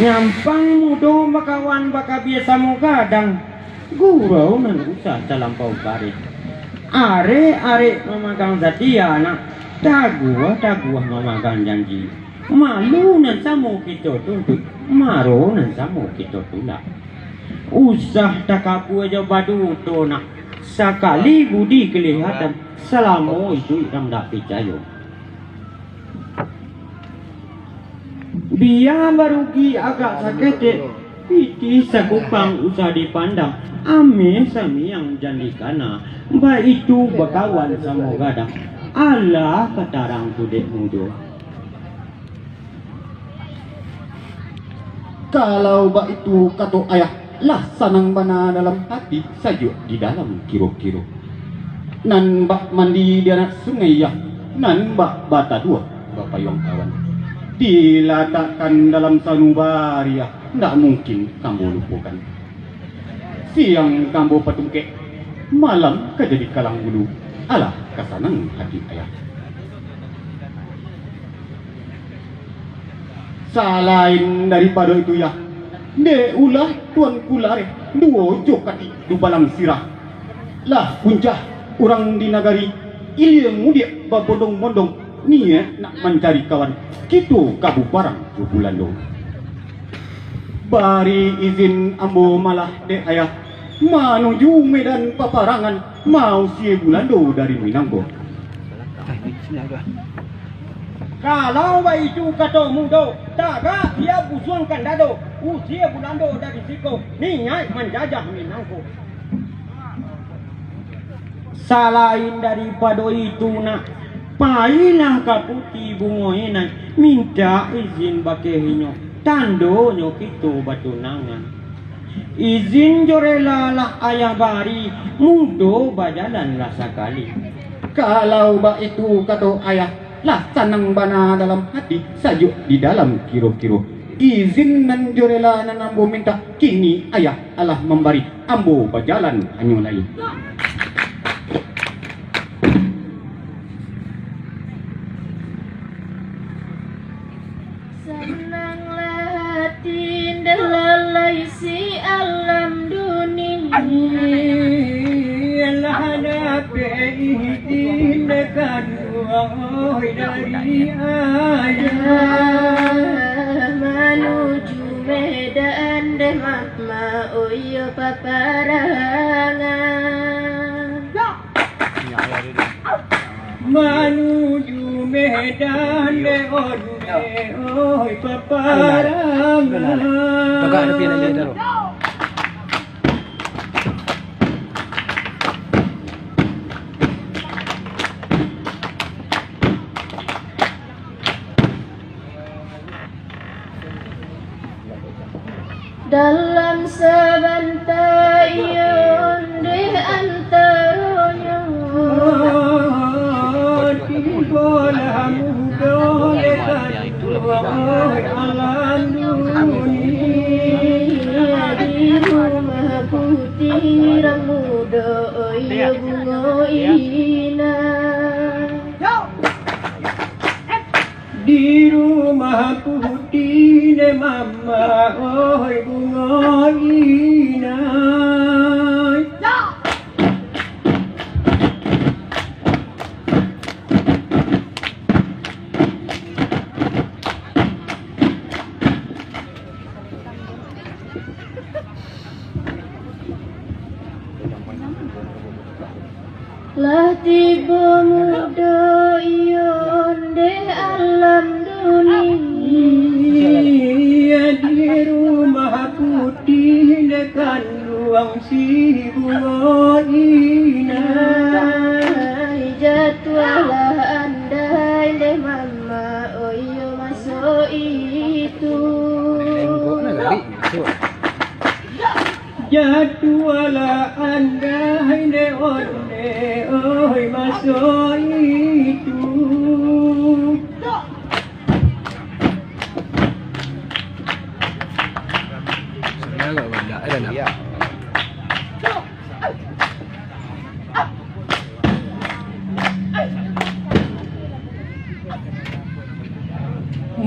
Nyampang mudo makawan baka biasa mo kadang gurau nan usah terlampau karet. Are mamagang zatiana taguah mamagang janji. Malu nan samo kita tuntut, maro nan samo kita tulak. Usah takapu aja badu to nak. Sekali budi kelihatan selama itu yang tak percaya. Biar barugi agak sakit, piti sakupang usah dipandang. Ame sami yang jandikana, ba itu bakawan sama gadang. Allah katarang tudek mudo. Kalau ba itu kato ayah lah sanang bana dalam hati saja di dalam kiro-kiro. Nan bak mandi di anak sungai ya, nan bak bata dua bapayong kawan. Diletakkan dalam sanubari ya, ndak mungkin kamu lupakan. Siang kamu patungke, malam kejadi kalang bulu. Alah kasanang hati ayah. Selain daripada itu ya, de ulah tuan kulare duo jokati du balang sirah. Lah puncah orang di nagari ilia mudia babodong-bodong nia nak mencari kawan gitu kabu barang du bulando. Bari izin ambo malah de ayah menuju medan paparangan mau sie bulando dari Minanggo. Kalau itu kata mudo, taga dia busuangkan dado, usia bulando dari siko, ninyai menjajah Minangko. Selain daripada itu nak, pailah kaputi bungoinan, minta izin bakehinyo, tandonyo kita batunangan. Izin jorela lah ayah bari, mudo bajalan rasa kali. Kalau ba itu kata ayah lah sanang bana dalam hati sajuk di dalam kiro-kiro. Izin nan jorela nan ambo minta kini ayah Allah memberi ambo berjalan hanyo lain. Senanglah hati dalalai si alam dunia. Hadapi dekat wahai dari ayah menuju medan deh mama oyo paparangan menuju medan deh oyo paparangan. Dalam sebentar di antaranya tibalah muda dekat alam dunia di rumah putih muda ya bunga inah. Di rumah putih ne mama oi bunga inai. Lah tiba muda ion de alam dunia di rumah putih dekat ruang si bunga inai. Jadwalah andai de mama oyo masuk itu. Jadwalah andai de onde oi masuk itu.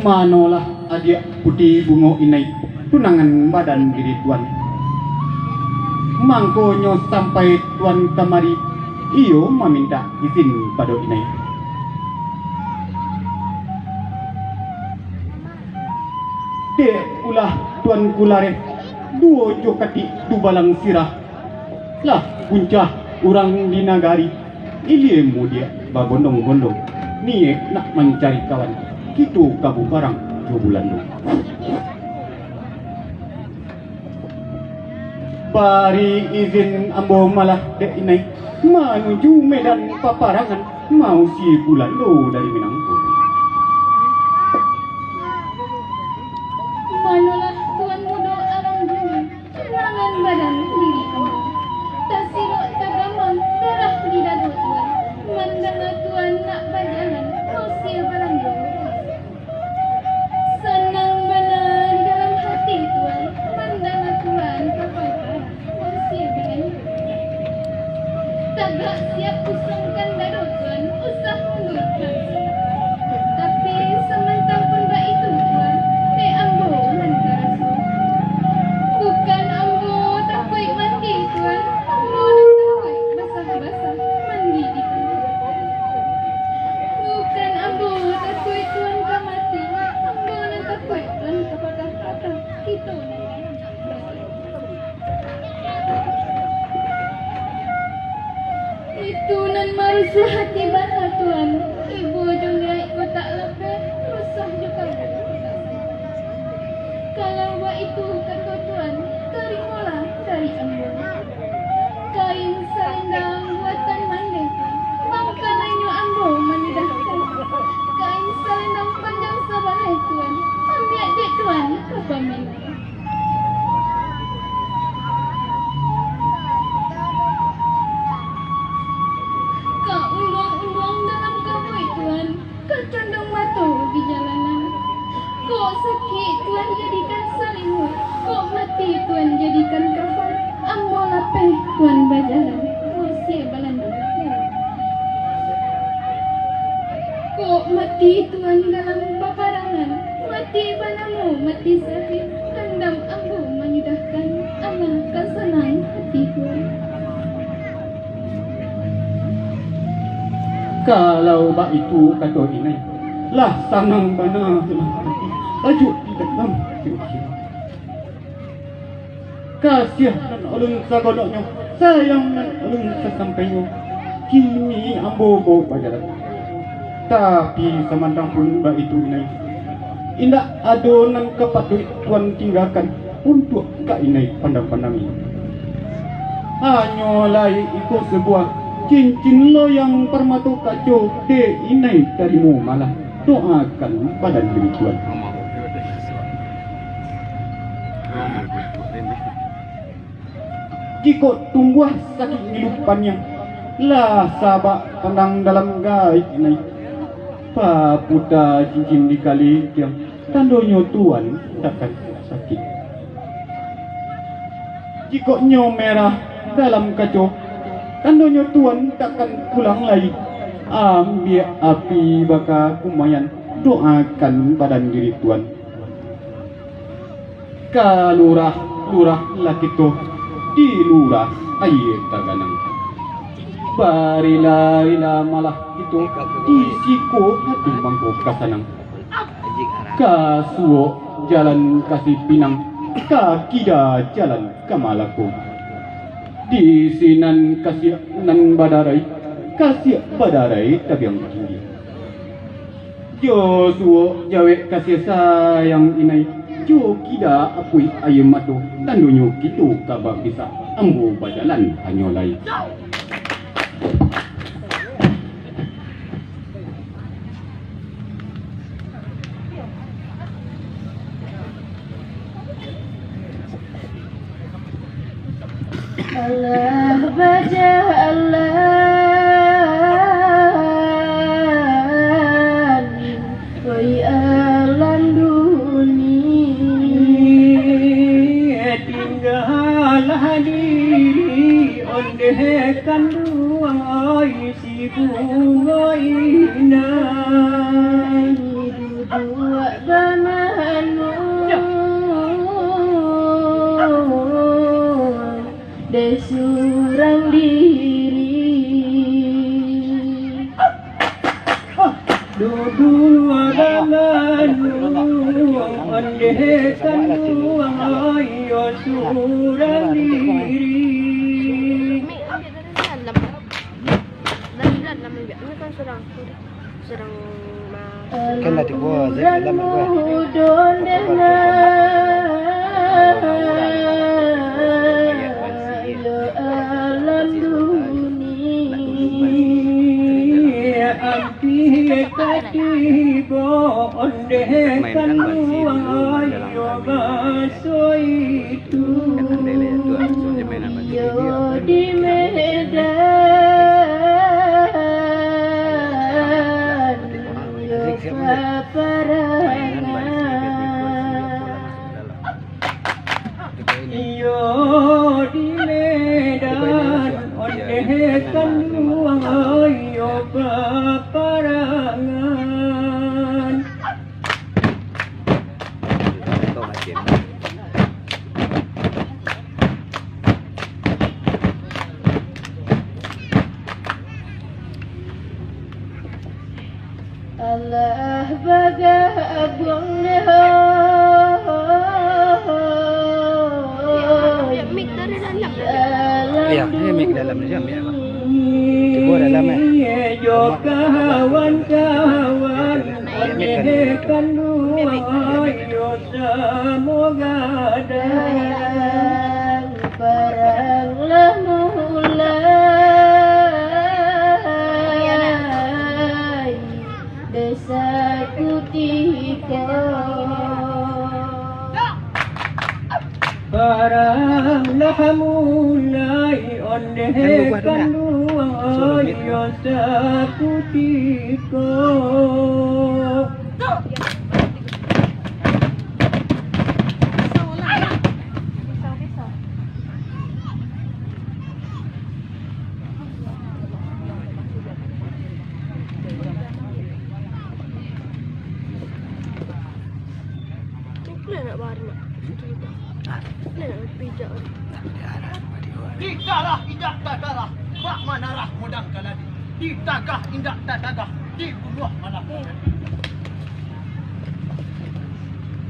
Manolah adia putih bungo inai tunangan badan diri tuan. Mangkonyo sampai tuan kamari iyo meminta izin pada inai. Dek ulah tuan kulare duo jokati du balang sirah lah puncah orang di nagari iliemu dia babondong-bondong nie nak mencari kawan kitu kabu barang 2 bulan dulu. Bari izin ambo malah dek inai menuju medan paparangan mau si bulan lo dari Minangkabau. Manulah tuan mudo alam bumi, tunangan badan diri kamu. Tasiro tagamang darah di dadu tuan, mandana tuan nak berjalan, usia beranggo. Senang benar dalam hati tuan, mandana tuan kapal usia beranggo. Tagak siap usungkan dadu tuan, usah mundur tuan. Tapi sementara pun gak itu tuan, ambo nantarasu. Bukan ambo takut mandi tuan, ambo takut basah-basah mandi di tanah. Bukan ambo takut tuan mati, ambo takut tuan kepatah-patah itu. Itu nan marusuh hati bana tuan, ibu jonggai ko tak lebih rusah juga. Kalau buat itu kata tuan, terimalah dari ambo. Kain selendang buatan mandai, mangkanannya ambo menidahkan. Kain selendang panjang sabanai tuan, ambil dek tuan ke pamelan. Kak undang-undang dalam kabui tuan, kecondong mata di jalanan. Kok sakit tuan jadikan selimut, kok mati tuan jadikan kafan. Ambo lapeh tuan berjalan, usia Belanda. Kok mati tuan dalam paparangan, mati banamu, mati sakit. Rendam ambo menyudahkan, anak kesenang hati tuan. Kalau bak itu kata inai lah sanang bana telah mati laju di dalam kira-kira. Kasih dan ulun sagodoknya, sayang dan ulun sesampainya. Kini ambo bawa pajaran. Tapi samantang pun bak itu inai indak adonan kepatuh tuan tinggalkan untuk kak inai pandang-pandang ini. Hanyalah ikut sebuah cincin lo yang permata kacau de inai darimu malah doakan pada diri tuan. Jika tumbuh sakit hidupannya lah sabak pandang dalam gaib inai paputa cincin dikali yang tandonyo tuan takkan sakit. Jika nyo merah dalam kacau tandonyo tuan takkan pulang lagi. Ambil api baka kumayan, doakan badan diri tuan. Kalurah laki tu di lurah air taganang. Barila malah itu di siku hati mangko kasanang. Kasuo jalan kasih pinang, kakida jalan kamalaku. Di sinan kasih nan badarai tabiang tinggi. Josuo jawe kasih sayang inai, jo kida apui ayam matu tandunyo kitu kabak bisa ambo bajalan hanyolai. Allah baca Allah woi alam dunia tinggallah diri ondekan duai si bunga inai dua banan desurang diri dudul wadalanu ondekan ayo surang diri Kan nanti gua alam gua. Alam dunia ampi katigo ondekan ayo baso itu yo di Medan yo paparangan yo di Medan ondekan ayo paparangan Allah bagabung Iya, ini mic dalam ni jam ya. Tiba dalam yo kawan-kawan ondekan ayo semoga dan peranglah mulai desa kutika baranglah mulai ondekan ayo seputika Tidaklah indak dadara, bak manarah mudang kaladi. Tidaklah indak dadara, dibunuh malah.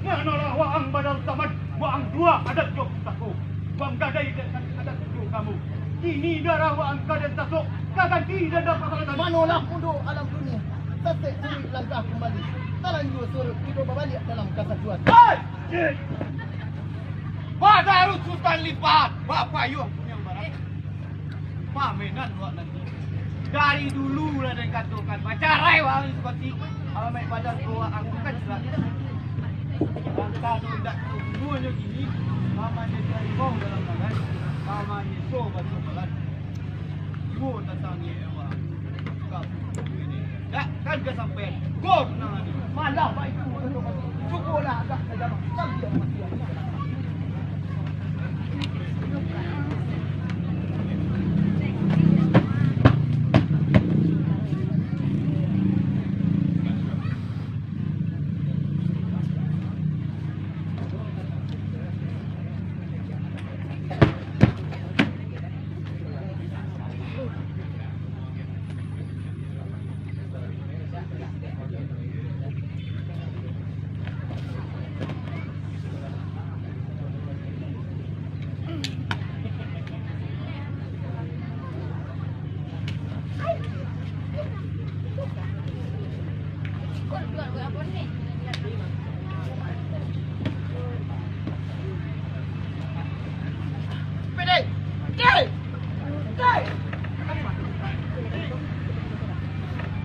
Manalah waang badal tamat, waang dua adat jok taku. Waang gadai dan adat jok kamu. Ini darah waang kaden tasuk, kaganti dan dapat kata manolah mundur alam dunia. Sesek suri langkah kembali. Talanju suruh hidup balik dalam kesatuan. Hei! Badarut Sultan Lipat, Bapak Yuk yang barat. Pamenan wak nanti. Dari dulu lah dia katakan pacarai wak seperti alamat badan tua aku kan sudah tidak. Bangsa tidak semuanya gini. Mamanya dari bau dalam tangan, mamanya so batu balat. Ibu tatangi ewa. Kamu ini. Tak kan ke sampai. Gor nang malah baik itu. Cukuplah agak saja. Sampai mati.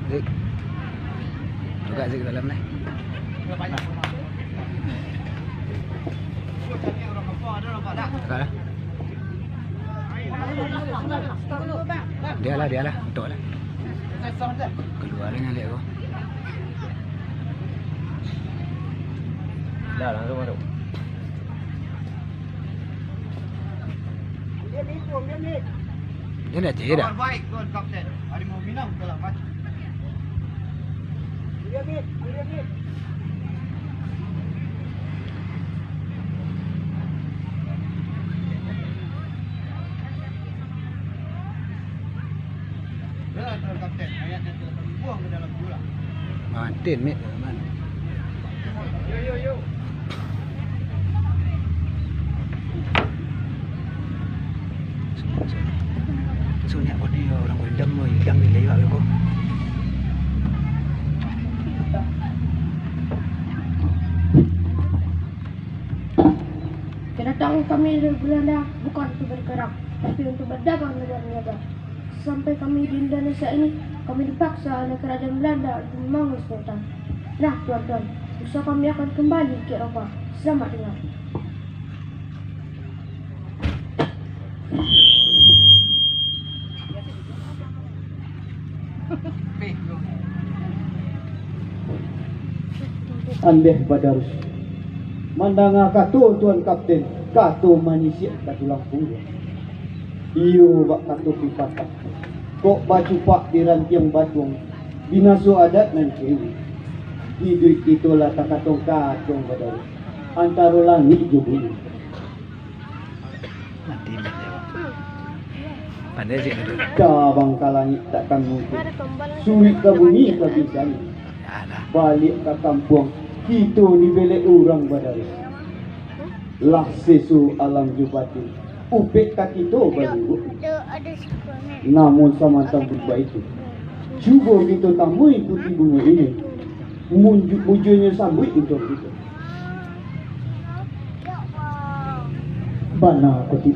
Zik. Juga Zik dalam ni. Agak lah. Dia lah. Untuk lah. Keluar dengan lihat kau. Dah langsung masuk. Dia dah cek dah. Baik tuan kapten. Hari mau minang telah mati. Dia mit. Mantin, Mit. Sunyak kau ni orang rendam mau hilang ni lewat kau. Kedatangan kami dari Belanda bukan untuk bergerak, tapi untuk berdagang dan berniaga. Sampai kami di Indonesia ini, kami dipaksa oleh kerajaan Belanda untuk membangun sultan. Nah, tuan-tuan, usaha kami akan kembali ke Eropa. Selamat tinggal. Andeh Badarus mandanga katu tuan kapten katu manusia katu lampung iyo bak katu pipata kok baju pak di rantiang batuang binaso adat nan kewi hidup itulah takatong katong Badarus antara langit jo bumi Mati Mit. Pandai je tu. cabang kalangit takkan mungkin sulit ke bumi ke bisan Alah. balik ke kampung kita ni belek orang Badarus lah sesu alam jubatin upik ka kita baru namun samantang berubah itu cuba kita tamui putih bunga ini mujurnya sambut untuk kita bana koti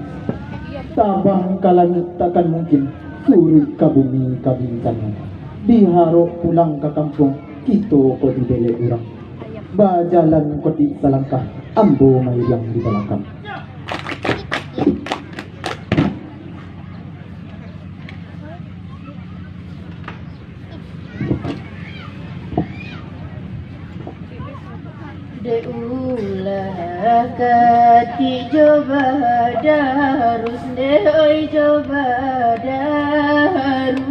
tabang kalangit takkan mungkin turun ke bumi ke bintang diharap pulang ke kampung kita kau di belek orang bajalan koti selangkah ambo mai yang di belakang Deulah kati coba darus dei coba darus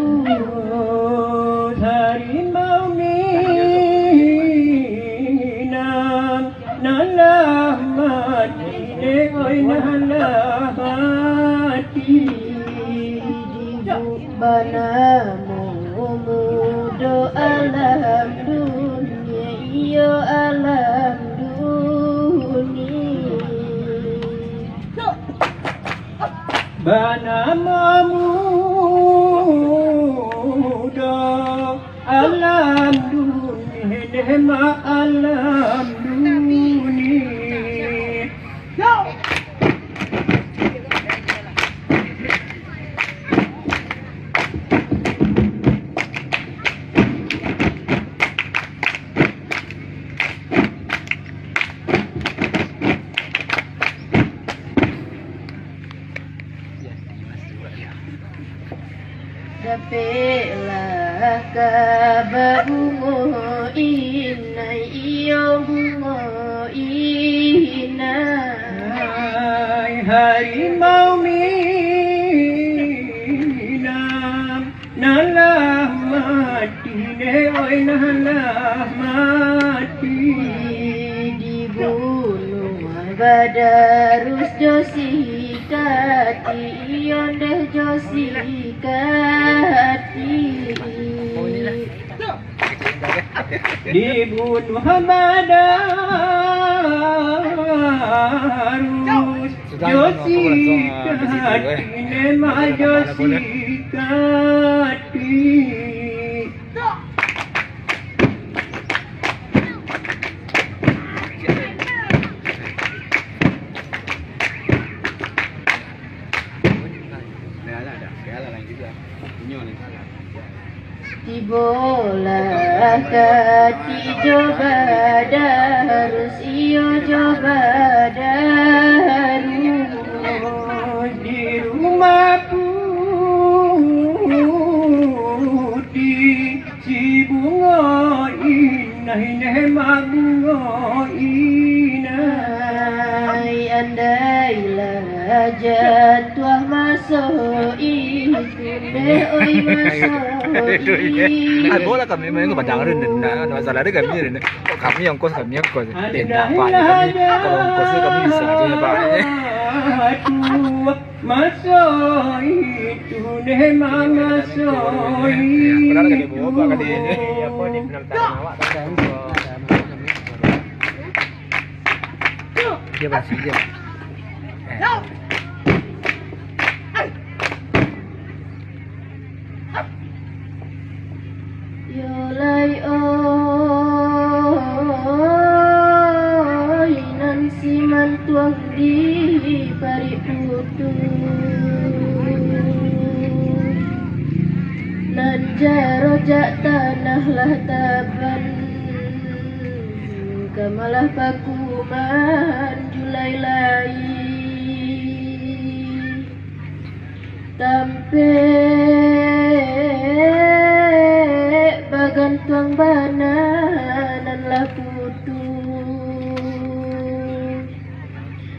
harimau minang nalah mati dei nalah mati banamu mudo alam dunia iyo alam dunia banamamu mudo alam dunia nema alam dunia Dapelah kabar bungo inai iyo bungo inai harimau minam nalah mati ne oi nalah mati di gunung Badarus Josi kati iyon deh Josi kati dibunuh Badarus Josi kati nema Josi kati Tibolah kati coba darus iyo coba darus di rumah putih si bunga inai nema bunga inai andailah jatuh masuk itu deh oi masuk Bola kami main ke padang rin na masalah dia kami rin. Kami yang kos kami yang kos. Tidak apa ni kami kalau kos kami bisa je apa. tua masoi itu ne mama soi Padahal kan ibu bapak kan ini. Dia masih dia. Yolai oi nan siman tuang di pari putu nan jarojak tanah lah taban kamalah pakuman julai lai tampe bagan tuang bananan lah putu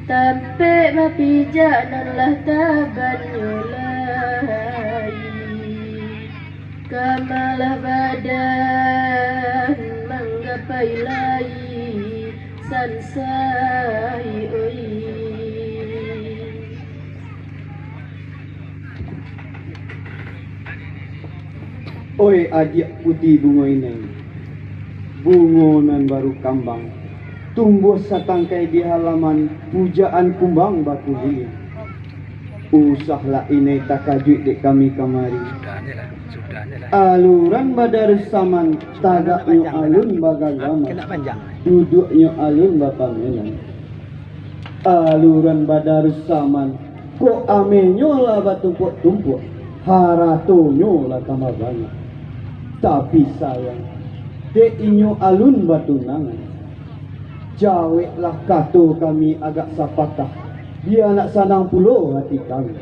tampe mapijanan lah taban nyolai kamalah badan manggapai lai sansai oi. Oi adik putih bunga ini, bungonan baru kambang, tumbuh satangkai di halaman, pujaan kumbang bakuli. Usahlah ini tak kajut dek kami kamari. Sudahnya lah. Aluran badar saman, tagaknya alun bagagama, Kena panjang. duduknya alun bapamelan. Aluran badar saman, kok amenyo lah batumpuk-tumpuk, haratonyo lah tambah banyak. Tapi sayang, dek inyo alun batunangan. Jaweklah kato kami agak sapatah, dia nak sanang pulo hati kami.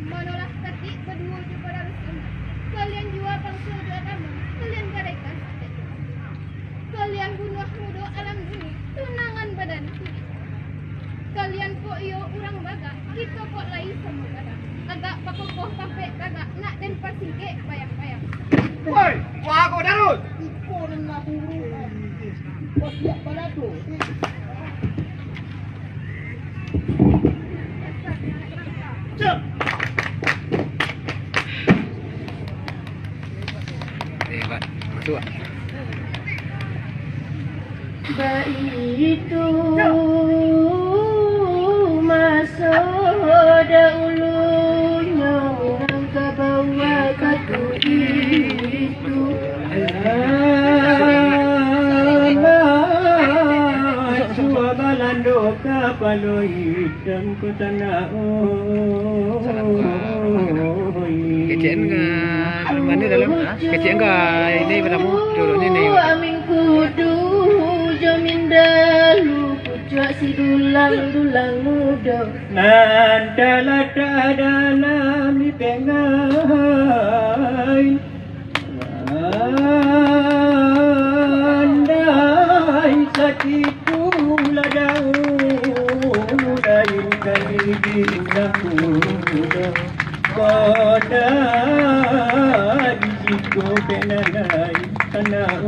Manolah ketik berdua juga harus ingat. Kalian jual bangsa dua agama, kalian gadaikan hati. Kalian bunuh muda alam dunia, tunangan badan kulit. Kalian kok iyo orang baga, kita kok lain sama baga. Agak pakokoh sampai kagak nak dan pasige payang-payang. Woi, wah kau darut. Hebat, masuk. Baitu masuk dahulunya orang ke bawah batu itu Sua balando kapalo hitam ku tanah Kecil enggak? Mana dalam? Kecil enggak? Ini berapa? Turun ini. Amin kudu jamin dalu pucuk si dulang muda Nandalata dalam di pengai Andai sakiku ladau Dain kali bilang muda Koda di siku penanai tanah